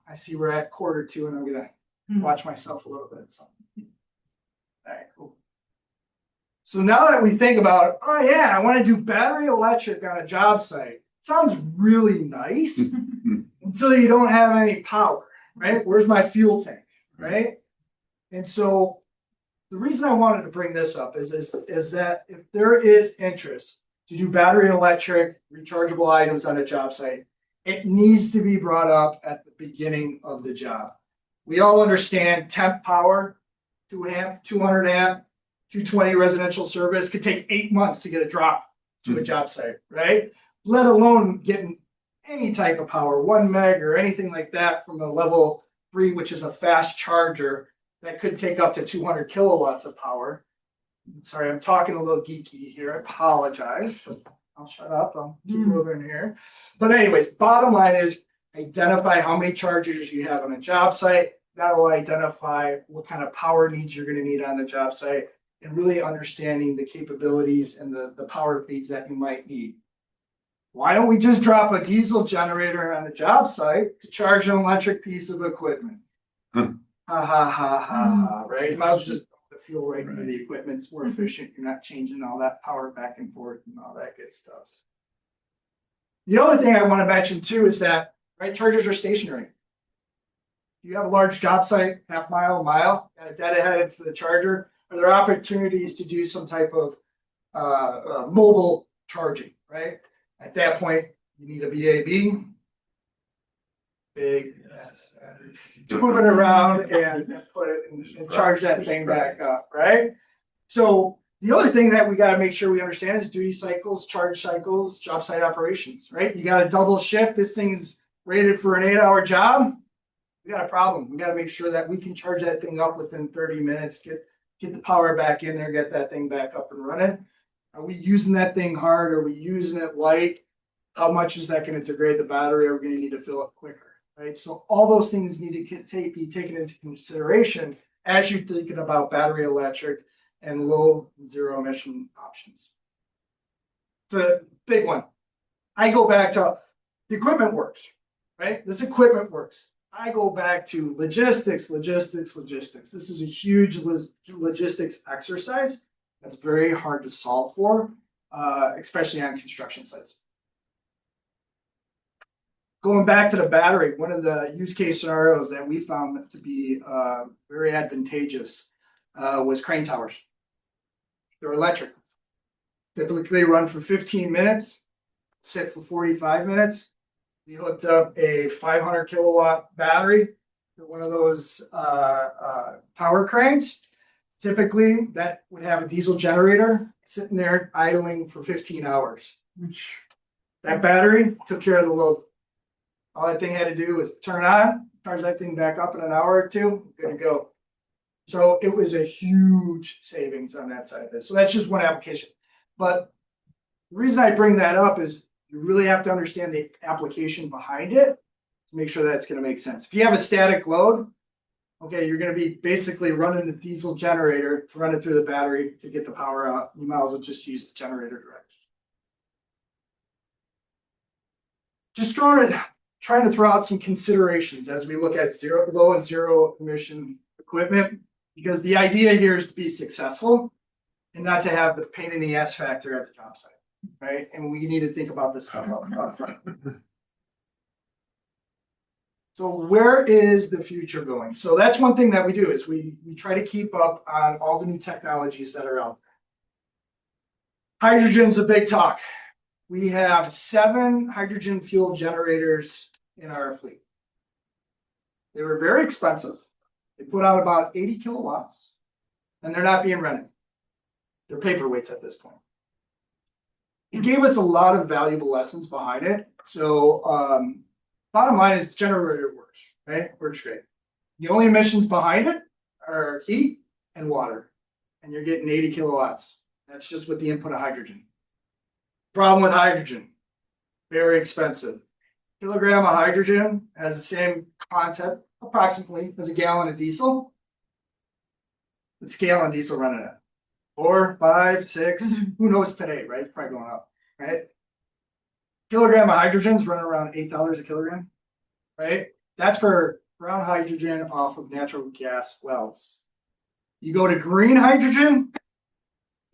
I see we're at quarter two, and I'm gonna watch myself a little bit. So. All right, cool. So now that we think about, oh yeah, I want to do battery electric on a job site. Sounds really nice until you don't have any power, right? Where's my fuel tank, right? And so the reason I wanted to bring this up is that if there is interest to do battery electric rechargeable items on a job site, it needs to be brought up at the beginning of the job. We all understand temp power, 2 amp, 200 amp, 220 residential service could take 8 months to get a drop to a job site, right? Let alone getting any type of power, 1 meg or anything like that from a level 3, which is a fast charger that could take up to 200 kilowatts of power. Sorry, I'm talking a little geeky here. I apologize. I'll shut up. I'll keep moving here. But anyways, bottom line is identify how many chargers you have on a job site. That will identify what kind of power needs you're going to need on the job site and really understanding the capabilities and the power feeds that you might need. Why don't we just drop a diesel generator on a job site to charge an electric piece of equipment? Right? Might as well just put the fuel right into the equipment. It's more efficient. You're not changing all that power back and forth and all that good stuff. The other thing I want to mention too is that chargers are stationary. You have a large job site, half-mile, mile, got a dead ahead to the charger. Are there opportunities to do some type of mobile charging? Right. At that point, you need a VAB. Big to move it around and put it and charge that thing back up, right? So the other thing that we got to make sure we understand is duty cycles, charge cycles, job site operations, right? You got a double shift. This thing's rated for an 8-hour job. We got a problem. We got to make sure that we can charge that thing up within 30 minutes, get the power back in there, get that thing back up and running. Are we using that thing hard? Are we using it light? How much is that going to degrade the battery? Are we going to need to fill it quicker? Right, so all those things need to be taken into consideration as you're thinking about battery electric and low zero emission options. It's a big one. I go back to the equipment works, right? This equipment works. I go back to logistics. This is a huge logistics exercise that's very hard to solve for, especially on construction sites. Going back to the battery, one of the use case scenarios that we found to be very advantageous was crane towers. They're electric. Typically run for 15 minutes, sit for 45 minutes. We hooked up a 500 kilowatt battery to one of those tower cranes. Typically, that would have a diesel generator sitting there idling for 15 hours. That battery took care of the load. All that thing had to do was turn on, charge that thing back up in an hour or two, good to go. So it was a huge savings on that side of it. So that's just one application. But the reason I bring that up is you really have to understand the application behind it to make sure that's going to make sense. If you have a static load, okay, you're going to be basically running the diesel generator to run it through the battery to get the power out. You might as well just use the generator direct. Just trying to throw out some considerations as we look at low and zero emission equipment, because the idea here is to be successful and not to have the pain in the ass factor at the job site, right? And we need to think about this stuff up front. So where is the future going? So that's one thing that we do is we try to keep up on all the new technologies that are out there. Hydrogen's a big talk. We have 7 hydrogen fuel generators in our fleet. They were very expensive. They put out about 80 kilowatts, and they're not being rented. They're paperweights at this point. It gave us a lot of valuable lessons behind it. So bottom line is the generator works, right? Works great. The only emissions behind it are heat and water, and you're getting 80 kilowatts. That's just with the input of hydrogen. Problem with hydrogen, very expensive. Kilogram of hydrogen has the same content approximately as a gallon of diesel. It's a gallon diesel running at 4, 5, 6, who knows today, right? It's probably going up, right? Kilogram of hydrogen is running around $8 a kilogram, right? That's for brown hydrogen off of natural gas wells. You go to green hydrogen,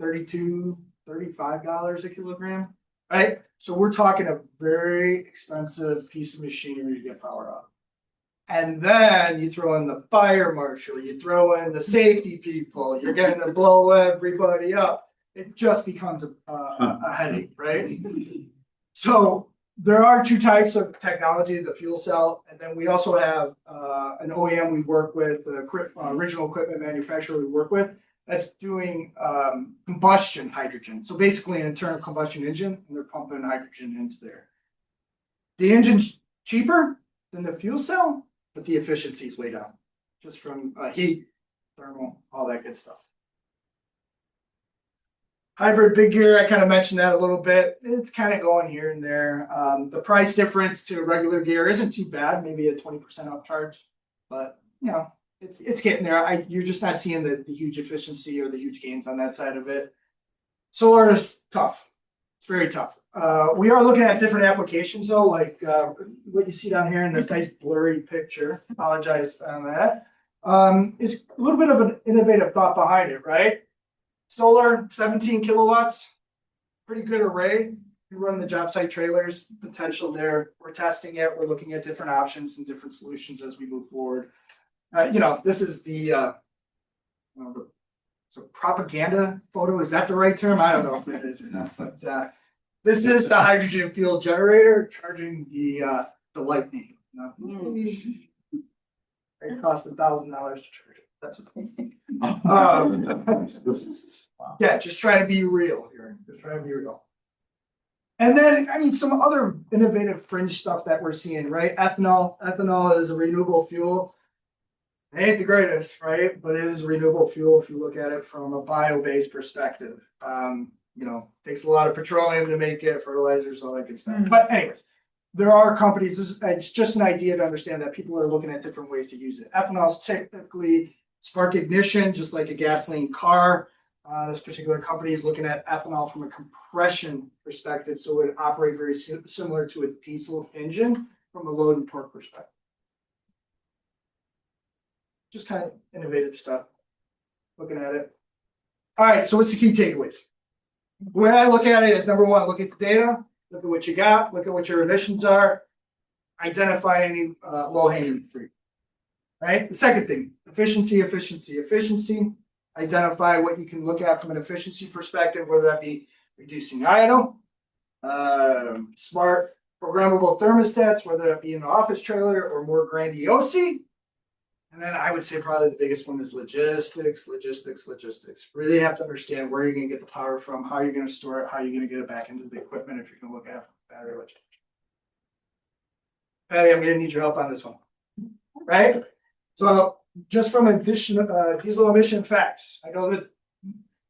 $32, $35 a kilogram, right? So we're talking a very expensive piece of machinery to get power out. And then you throw in the fire marshal, you throw in the safety people, you're getting to blow everybody up. It just becomes a headache, right? So there are 2 types of technology, the fuel cell, and then we also have an OEM we work with, the original equipment manufacturer we work with, that's doing combustion hydrogen. So basically an internal combustion engine, and they're pumping hydrogen into there. The engine's cheaper than the fuel cell, but the efficiency is way down, just from heat, thermal, all that good stuff. Hybrid big gear, I kind of mentioned that a little bit. It's kind of going here and there. The price difference to regular gear isn't too bad, maybe a 20% upcharge, but you know, it's getting there. You're just not seeing the huge efficiency or the huge gains on that side of it. Solar is tough. It's very tough. We are looking at different applications though, like what you see down here in this nice blurry picture. Apologize on that. It's a little bit of an innovative thought behind it, right? Solar, 17 kilowatts, pretty good array. We run the job site trailers, potential there. We're testing it. We're looking at different options and different solutions as we move forward. You know, this is the propaganda photo. Is that the right term? I don't know if it is or not, but this is the hydrogen fuel generator charging the lightning. It costs $1,000 to charge it. That's what yeah, just trying to be real here. Just trying to be real. And then, I mean, some other innovative fringe stuff that we're seeing, right? Ethanol. Ethanol is a renewable fuel. It ain't the greatest, right? But it is a renewable fuel if you look at it from a bio-based perspective. You know, takes a lot of petroleum to make it, fertilizers, all that good stuff. But anyways, there are companies, it's just an idea to understand that people are looking at different ways to use it. Ethanol is typically spark ignition, just like a gasoline car. This particular company is looking at ethanol from a compression perspective, so it would operate very similar to a diesel engine from a load and torque perspective. Just kind of innovative stuff, looking at it. All right, so what's the key takeaways? The way I look at it is, number one, look at the data, look at what you got, look at what your emissions are, identify any low-hanging fruit, right? The second thing, efficiency. Identify what you can look at from an efficiency perspective, whether that be reducing idle, smart programmable thermostats, whether that be in the office trailer or more grandiose. And And then I would say probably the biggest one is logistics. Really have to understand where you're gonna get the power from, how you're gonna store it, how you're gonna get it back into the equipment if you're gonna look at battery electric. Patty, I'm gonna need your help on this one. Right? So just from diesel emission facts, I know that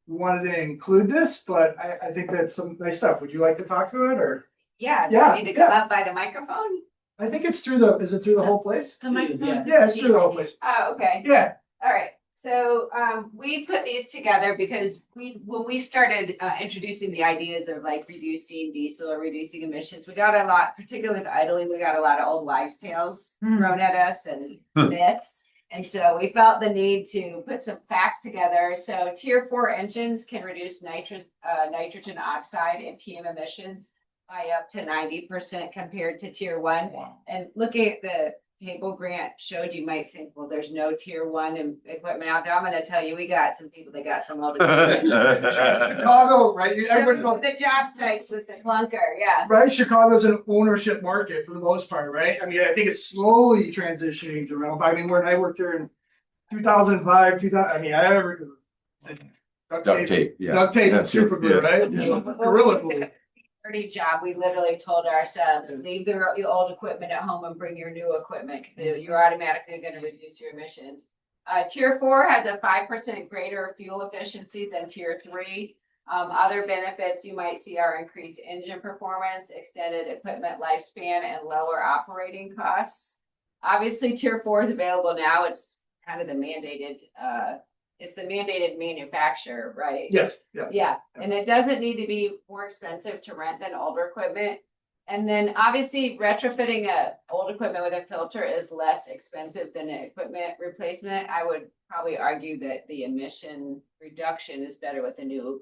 we wanted to include this, but I think that's some nice stuff. Would you like to talk to it or? Yeah, do Yeah, I need to come yeah. up by the microphone? I think it's through is it through the whole place? The microphone. Yeah, it's through the whole place. Oh, okay. Yeah, All right, so we put these together because when we started introducing the ideas of like reducing diesel or reducing emissions, we got a lot, particularly with idling, we got a lot of old wives' tales thrown at us and myths. And so we felt the need to put some facts together. So tier 4 engines can reduce nitrogen oxide and PM emissions by up to 90% compared to tier 1. Wow. And looking at the table Grant showed, you might think, well, there's no tier 1 equipment out there. I'm going to tell you, we got some people that got some old equipment. Chicago, right? Everybody knows. The job sites with the clunker, yeah. Right, Chicago's an ownership market for the most part, right? I mean, I think it's slowly transitioning to rental. I mean, when I worked there in 2005, 2000, I mean, I ever said Duct tape, yeah. duct tape and That's it, super glue, yeah. right? Yeah. Gorilla glue. Dirty job, we literally told ourselves, leave your old equipment at home and bring your new equipment. You're automatically going to reduce your emissions. Tier 4 has a 5% greater fuel efficiency than tier 3. Other benefits you might see are increased engine performance, extended equipment lifespan, and lower operating costs. Obviously, tier 4 is available now. It's kind of the mandated, it's the mandated manufacturer, right? Yes, yeah. Yeah, and it doesn't need to be more expensive to rent than older equipment. And then obviously retrofitting a old equipment with a filter is less expensive than an equipment replacement. I would probably argue that the emission reduction is better with a new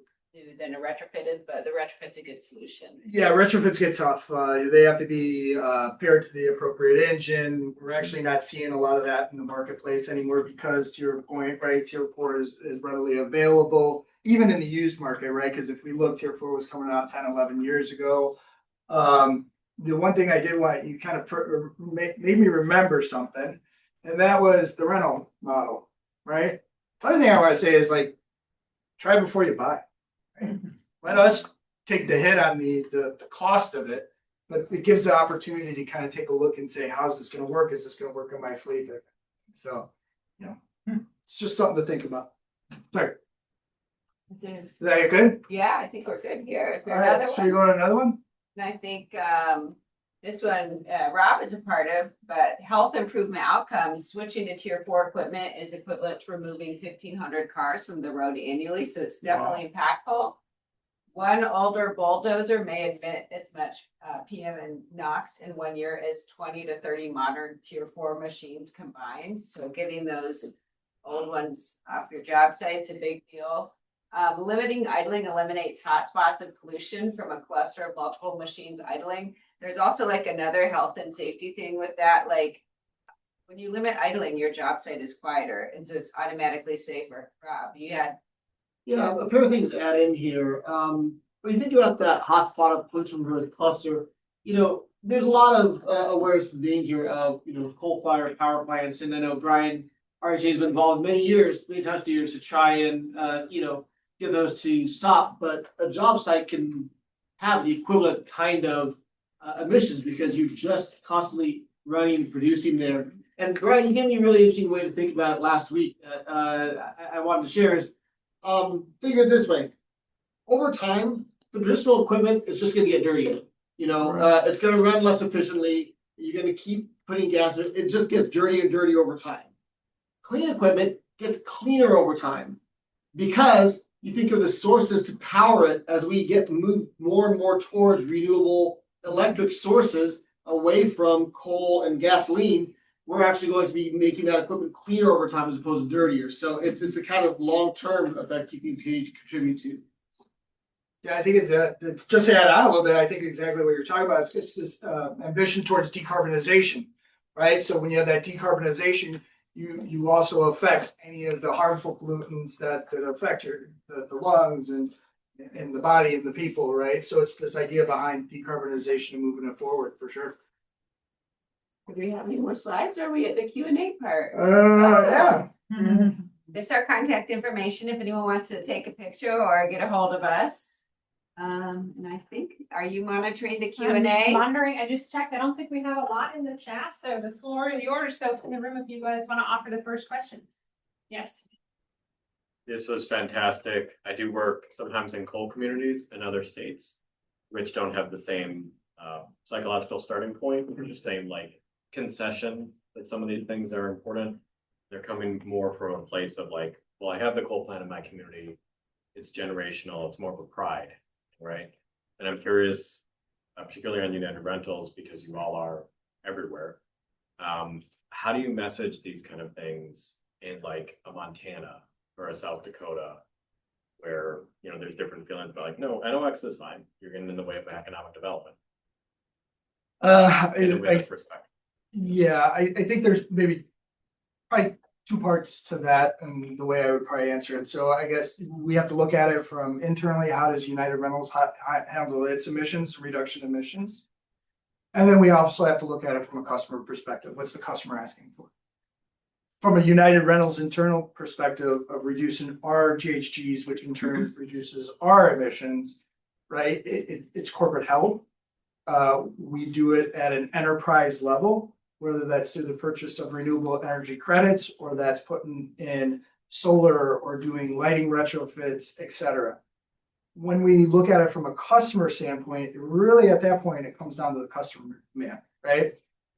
than a retrofitted, but the retrofit's a good solution. Yeah, retrofits get tough. They have to be paired to the appropriate engine. We're actually not seeing a lot of that in the marketplace anymore because to your point, right, tier 4 is readily available, even in the used market, right? Because if we look, tier 4 was coming out 10, 11 years ago. The one thing I did want, you kind of made me remember something, and that was the rental model, right? The other thing I want to say is like, try before you buy. Right? Let us take the hit on the cost of it, but it gives the opportunity to kind of take a look and say, how's this going to work? Is this going to work in my fleet? So, you know, it's just something to think about. Sorry. Is that good? Yeah, I think we're good here. Is there All right, another should we one? go to another one? And I think this one Rob is a part of, but health improvement outcomes, switching to tier 4 equipment is equivalent to removing 1,500 cars from the road annually. So it's definitely impactful. One older bulldozer may emit as much PM and NOx in 1 year as 20 to 30 modern tier 4 machines combined. So getting those old ones off your job site's a big deal. Limiting idling eliminates hotspots of pollution from a cluster of multiple machines idling. There's also like another health and safety thing with that. Like when you limit idling, your job site is quieter, and so it's automatically safer. Rob, you had. Yeah, a pair of things to add in here. When you think about that hotspot of pollution from the cluster, there's a lot of awareness of the danger of, coal-fired power plants. And I know Brian, RHA has been involved many times for years to try and, get those to stop. But a job site can have the equivalent kind of emissions because you're just constantly running and producing there. And Brian, you gave me a really interesting way to think about it last week. I wanted to share is, think of it this way. Over time, the traditional equipment is just going to get dirtier. It's going to run less efficiently. You're going to keep putting gas in it. It just gets dirtier and dirtier over time. Clean equipment gets cleaner over time because you think of the sources to power it as we get moved more and more towards renewable electric sources away from coal and gasoline. We're actually going to be making that equipment cleaner over time as opposed to dirtier. So it's the kind of long-term effect you can continue to contribute to. Yeah, I think it's just to add on a little bit. I think exactly what you're talking about. It's this ambition towards decarbonization, right? So when you have that decarbonization, you also affect any of the harmful pollutants that affect the lungs and the body and the people, right? So it's this idea behind decarbonization and moving it forward for sure. Do we have any more slides? Or are we at the Q&A part? Yeah. It's our contact information if anyone wants to take a picture or get a hold of us. And I think, are you monitoring the Q&A? Monitoring, I just checked. I don't think we have a lot in the chat, so the floor and the order scopes in the room if you guys want to offer the first questions. Yes. This was fantastic. I do work sometimes in coal communities in other states, which don't have the same psychological starting point, or the same like concession that some of these things are important. They're coming more from a place of like, well, I have the coal plant in my community. It's generational. It's more of a pride, right? And I'm curious, particularly on United Rentals, because you all are everywhere. How do you message these kind of things in like a Montana or a South Dakota, where there's different feelings about like, no, NOx is fine. You're getting in the way of economic development. In a way of perspective. Yeah, I think there's maybe probably two parts to that and the way I would probably answer it. So I guess we have to look at it from internally, how does United Rentals handle its emissions, reduction emissions? And then we also have to look at it from a customer perspective. What's the customer asking for? From a United Rentals internal perspective of reducing our GHGs, which in turn reduces our emissions, right? It's corporate health. We do it at an enterprise level, whether that's through the purchase of renewable energy credits or that's putting in solar or doing lighting retrofits, et cetera. When we look at it from a customer standpoint, really at that point, it comes down to the customer demand, right?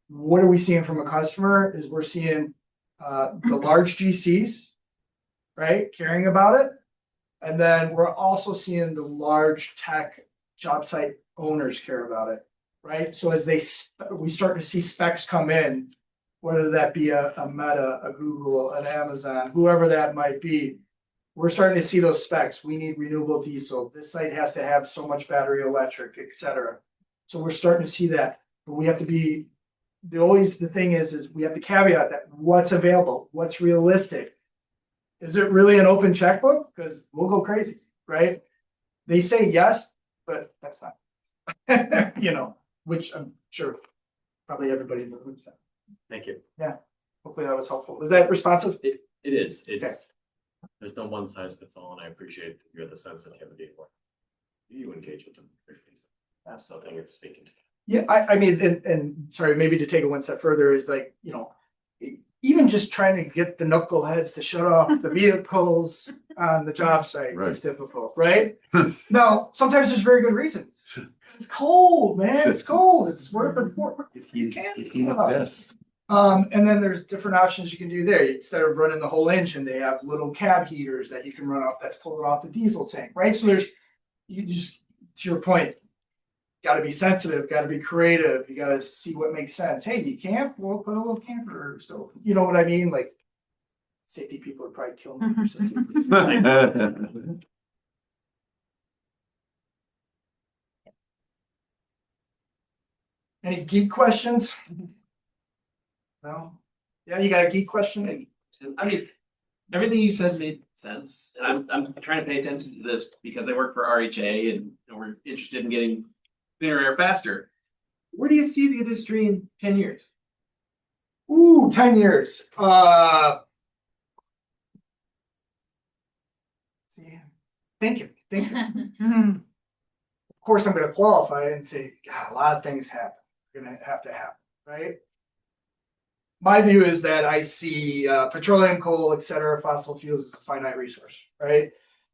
What are we seeing from a customer is we're seeing the large GCs, right, caring about it. And then we're also seeing the large tech job site owners care about it, right? So as we start to see specs come in, whether that be a Meta, a Google, an Amazon, whoever that might be, we're starting to see those specs. We need renewable diesel. This site has to have so much battery electric, et cetera. So we're starting to see that, but we have to be, the thing is we have to caveat that what's available, what's realistic. Is it really an open checkbook? Because we'll go crazy, right? They say yes, but that's not, which I'm sure probably everybody in the room said. Thank you. Yeah, hopefully that was helpful. Was that responsive? It is. It's Okay. There's no one size fits all, and I appreciate the sensitivity for you engage with them. So thank you for speaking to me. Yeah, I mean, and sorry, maybe to take it one step further is like, even just trying to get the knuckleheads to shut off the vehicles on the job site is difficult, right? Now, sometimes there's very good reasons. It's cold, man. It's cold. It's working for you can't. And then there's different options you can do there. Instead of running the whole engine, they have little cab heaters that you can run off that's pulling off the diesel tank, right? So you just, to your point, got to be sensitive, got to be creative. You got to see what makes sense. Hey, you camp? Well, put a little camper stove. You know what I mean? Like, safety people would probably kill me. Any geek questions? No? Yeah, you got a geek question? I mean, everything you said made sense. And I'm trying to pay attention to this because I work for RHA and we're interested in getting cleaner air faster. Where do you see the industry in 10 years? Ooh, 10 years. Thinking. Of course, I'm going to qualify and say, God, a lot of things happen. Are going to have to happen, right? My view is that I see petroleum, coal, et cetera, fossil fuels as a finite resource, right?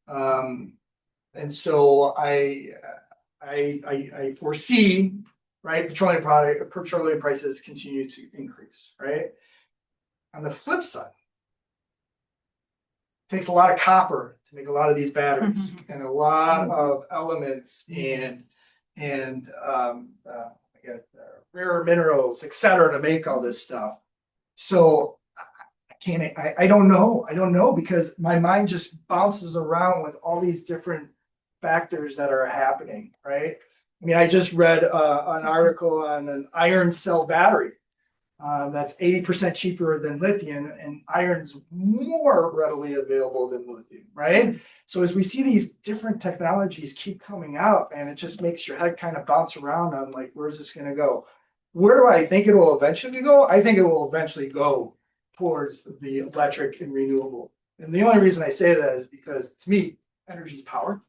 And so I foresee, right, petroleum prices continue to increase, right? On the flip side, it takes a lot of copper to make a lot of these batteries and a lot of elements and rare minerals, et cetera, to make all this stuff. So I don't know because my mind just bounces around with all these different factors that are happening, right? I mean, I just read an article on an iron cell battery that's 80% cheaper than lithium, and iron's more readily available than lithium, right? So as we see these different technologies keep coming out, and it just makes your head kind of bounce around on like, where's this going to go? Where do I think it will eventually go? I think it will eventually go towards the electric and renewable. And the only reason I say that is because to me, energy is power.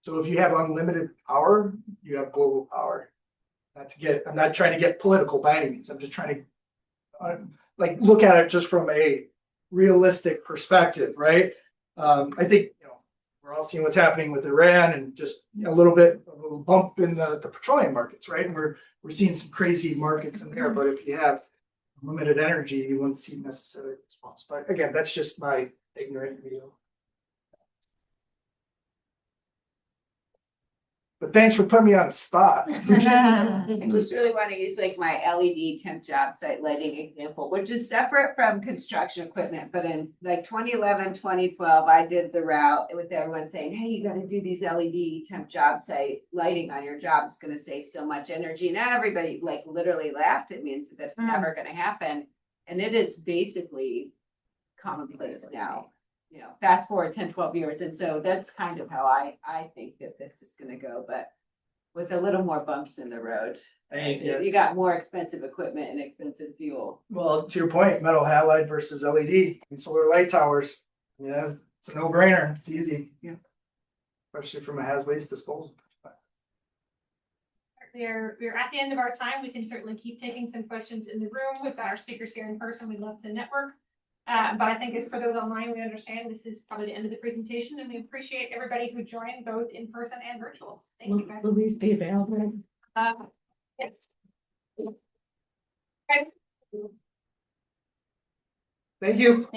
So if you have unlimited power, you have global power. I'm not trying to get political by any means. I'm just trying to look at it just from a realistic perspective, right? I think, we're all seeing what's happening with Iran and just a little bump in the petroleum markets, right? And we're seeing some crazy markets in there, but if you have limited energy, you wouldn't see necessarily a response. But again, that's just my ignorant view. But thanks for putting me on the spot. I just really want to use like my LED temp job site lighting example, which is separate from construction equipment. But in like 2011, 2012, I did the route with everyone saying, hey, you got to do these LED temp job site lighting on your job. It's going to save so much energy. Now everybody like literally laughed at me and said, that's never going to happen. And it is basically commonplace now. Fast forward 10, 12 years. And so that's kind of how I think that this is going to go, but with a little more bumps in the road. You got more expensive equipment and expensive fuel. Well, to your point, metal halide versus LED and solar light towers. Yeah, it's a no brainer. It's easy. Yeah. Especially from a hazardous waste disposal. We're at the end of our time. We can certainly keep taking some questions in the room. We've got our speakers here in person. We'd love to network. But I think as for those online, we understand this is probably the end of the presentation, and we appreciate everybody who joined both in person and virtual. Thank you, guys. Will these be available? Yes. Thank you.